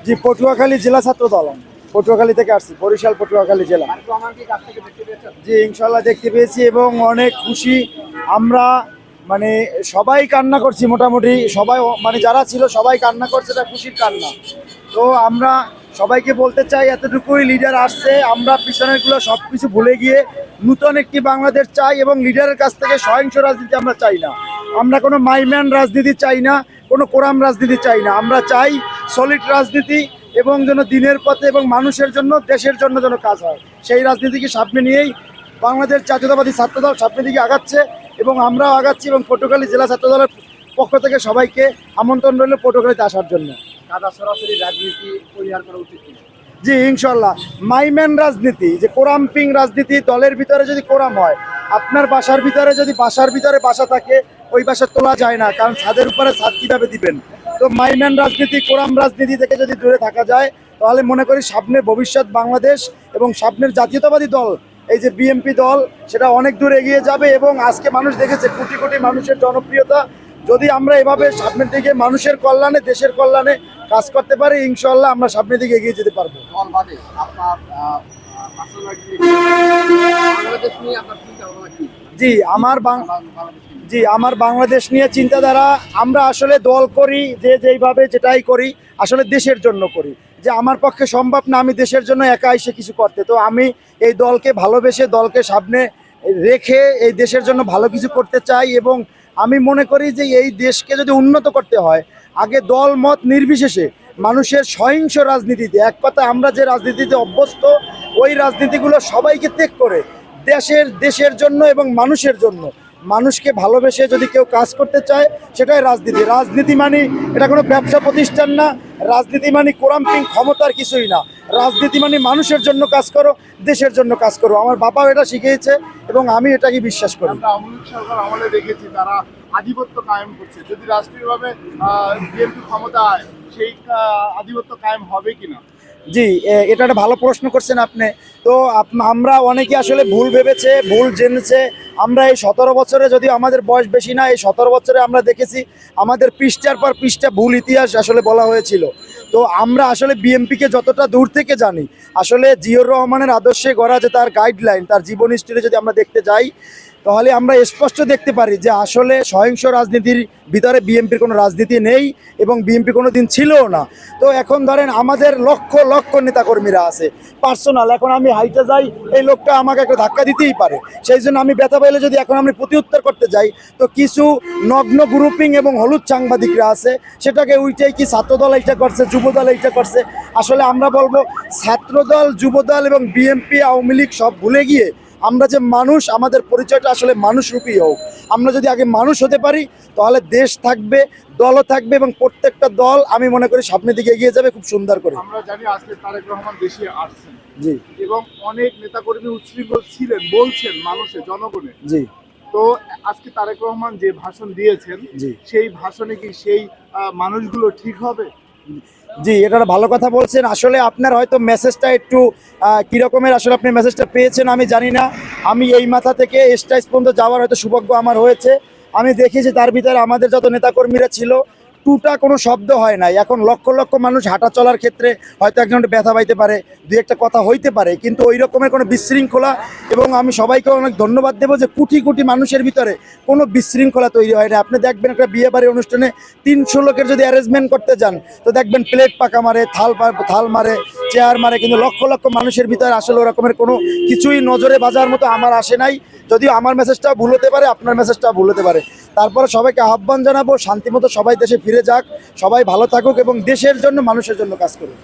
জি, পটুয়াখালী জেলা ছাত্র দল। পটুয়াখালী থেকে আসছি, বরিশাল পটুয়াখালী জেলা। জি, ইনশাল্লাহ দেখতে পেয়েছি এবং অনেক খুশি আমরা। মানে সবাই কান্না করছি, মোটামুটি সবাই, মানে যারা ছিল সবাই কান্না করছে, এটা খুশির কান্না। তো আমরা সবাইকে বলতে চাই, এতটুকুই লিডার আসছে, আমরা পিছনেরগুলো সব কিছু ভুলে গিয়ে নূতন একটি বাংলাদেশ চাই এবং লিডারের কাছ থেকে সহিংস রাজনীতি আমরা চাই না। আমরা কোনো মাইম্যান রাজনীতি চাই না, কোনো কোরাম রাজনীতি চাই না। আমরা চাই সলিড রাজনীতি এবং যেন দিনের পথে এবং মানুষের জন্য, দেশের জন্য যেন কাজ হয়, সেই রাজনীতিকে সামনে নিয়েই বাংলাদেশ জাতীয়তাবাদী ছাত্রদল সামনের দিকে আগাচ্ছে এবং আমরাও আগাচ্ছি। এবং পটুয়াখালী জেলা ছাত্রদলের পক্ষ থেকে সবাইকে আমন্ত্রণ রইল পটুয়াখালীতে আসার জন্য। সরাসরি রাজনীতি পরিহার করা উচিত। জি, ইনশাল্লাহ। মাইম্যান রাজনীতি, যে কোরামপিং রাজনীতি, দলের ভিতরে যদি কোরাম হয়, আপনার বাসার ভিতরে যদি বাসার ভিতরে বাসা থাকে, ওই বাসা তোলা যায় না, কারণ ছাদের উপরে ছাদ কীভাবে দিবেন। তো মাইম্যান রাজনীতি, কোরাম রাজনীতি থেকে যদি দূরে থাকা যায়, তাহলে মনে করি সামনের ভবিষ্যৎ বাংলাদেশ এবং সামনের জাতীয়তাবাদী দল, এই যে বিএনপি দল, সেটা অনেক দূর এগিয়ে যাবে। এবং আজকে মানুষ দেখেছে কোটি কোটি মানুষের জনপ্রিয়তা। যদি আমরা এভাবে সামনের দিকে মানুষের কল্যাণে, দেশের কল্যাণে কাজ করতে পারি, ইনশাল্লাহ আমরা সামনের দিকে এগিয়ে যেতে পারবো। জি, আমার বাংলাদেশ নিয়ে চিন্তাধারা, আমরা আসলে দল করি যে যেইভাবে যেটাই করি, আসলে দেশের জন্য করি। যে আমার পক্ষে সম্ভব না আমি দেশের জন্য একা এসে কিছু করতে, তো আমি এই দলকে ভালোবেসে, দলকে সামনে রেখে এই দেশের জন্য ভালো কিছু করতে চাই। এবং আমি মনে করি যে এই দেশকে যদি উন্নত করতে হয়, আগে দল মত নির্বিশেষে মানুষের সহিংস রাজনীতিতে, এক কথা আমরা যে রাজনীতিতে অভ্যস্ত, ওই রাজনীতিগুলো সবাইকে ত্যাগ করে দেশের জন্য এবং মানুষের জন্য, মানুষকে ভালোবেসে যদি কেউ কাজ করতে চায়, সেটাই রাজনীতি। রাজনীতি মানে এটা কোনো ব্যবসা প্রতিষ্ঠান না, রাজনীতি মানে কোরামপিং ক্ষমতার কিছুই না। রাজনীতি মানে মানুষের জন্য কাজ করো, দেশের জন্য কাজ করো। আমার বাবাও এটা শিখিয়েছে এবং আমি এটাকে বিশ্বাস করি। আমরা আওয়ামী লীগ সরকার আমলে দেখেছি তারা আধিপত্য কায়েম করছে। যদি রাষ্ট্রীয়ভাবে বিএনপি ক্ষমতায়, সেই আধিপত্য কায়েম হবে কিনা? জি, এটা একটা ভালো প্রশ্ন করছেন আপনি। তো আমরা অনেকে আসলে ভুল ভেবেছে, ভুল জেনেছে। আমরা এই 17 বছরে, যদিও আমাদের বয়স বেশি না, এই 17 বছরে আমরা দেখেছি আমাদের পৃষ্ঠার পর পৃষ্ঠা ভুল ইতিহাস আসলে বলা হয়েছিল। তো আমরা আসলে বিএনপিকে যতটা দূর থেকে জানি, আসলে জিয়র রহমানের আদর্শে গড়া যে তার গাইডলাইন, তার জীবন হিস্ট্রি যদি আমরা দেখতে যাই, তাহলে আমরা স্পষ্ট দেখতে পারি যে আসলে সহিংস রাজনীতির ভিতরে বিএনপির কোনো রাজনীতি নেই এবং বিএনপি কোনো দিন ছিলও না। তো এখন ধরেন আমাদের লক্ষ লক্ষ নেতাকর্মীরা আছে পার্সোনাল, এখন আমি হাইটে যাই, এই লোকটা আমাকে একটা ধাক্কা দিতেই পারে, সেই জন্য আমি ব্যথা পাইলে যদি এখন আমি প্রতিউত্তর করতে যাই, তো কিছু নগ্ন গ্রুপিং এবং হলুদ সাংবাদিকরা আছে, সেটাকে উইটাই কি ছাত্রদল এইটা করছে, যুবদল এইটা করছে। আসলে আমরা বলবো ছাত্রদল, যুবদল এবং বিএনপি, আওয়ামী লীগ সব ভুলে গিয়ে আমরা যে মানুষ, আমাদের পরিচয়টা আসলে মানুষরূপী হোক। আমরা যদি আগে মানুষ হতে পারি, তাহলে দেশ থাকবে, দলও থাকবে এবং প্রত্যেকটা দল আমি মনে করি সামনের দিকে এগিয়ে যাবে খুব সুন্দর করে। আমরা জানি আজকে তারেক রহমান দেশে আসছেন, জি, এবং অনেক নেতাকর্মী উচ্ছৃঙ্খল ছিলেন বলছেন মানুষের, জনগণের। জি, তো আজকে তারেক রহমান যে ভাষণ দিয়েছেন, জি, সেই ভাষণে কি সেই মানুষগুলো ঠিক হবে? জি, এটা একটা ভালো কথা বলছেন। আসলে আপনার হয়তো মেসেজটা একটু কীরকমের আসলে আপনি মেসেজটা পেয়েছেন আমি জানি না। আমি এই মাথা থেকে স্টেজ পর্যন্ত যাওয়ার হয়তো সৌভাগ্য আমার হয়েছে। আমি দেখেছি তার ভিতরে আমাদের যত নেতাকর্মীরা ছিল, টুটা কোনো শব্দ হয় নাই। এখন লক্ষ লক্ষ মানুষ হাঁটা চলার ক্ষেত্রে হয়তো একজন ব্যথা পাইতে পারে, দু একটা কথা হইতে পারে, কিন্তু ওই রকমের কোনো বিশৃঙ্খলা, এবং আমি সবাইকে অনেক ধন্যবাদ দেবো যে কোটি কোটি মানুষের ভিতরে কোনো বিশৃঙ্খলা তৈরি হয় না। আপনি দেখবেন একটা বিয়ে বাড়ির অনুষ্ঠানে 300 লোকের যদি অ্যারেঞ্জমেন্ট করতে যান, তো দেখবেন প্লেট পাকা মারে, থাল মারে, চেয়ার মারে, কিন্তু লক্ষ লক্ষ মানুষের ভিতরে আসলে ওরকমের কোনো কিছুই নজরে বাজার মতো আমার আসে নাই। যদিও আমার মেসেজটাও ভুল হতে পারে, আপনার মেসেজটাও ভুল হতে পারে। তারপরে সবাইকে আহ্বান জানাবো, শান্তিমতো সবাই দেশে ফিরে যাক, সবাই ভালো থাকুক এবং দেশের জন্য, মানুষের জন্য কাজ করুক।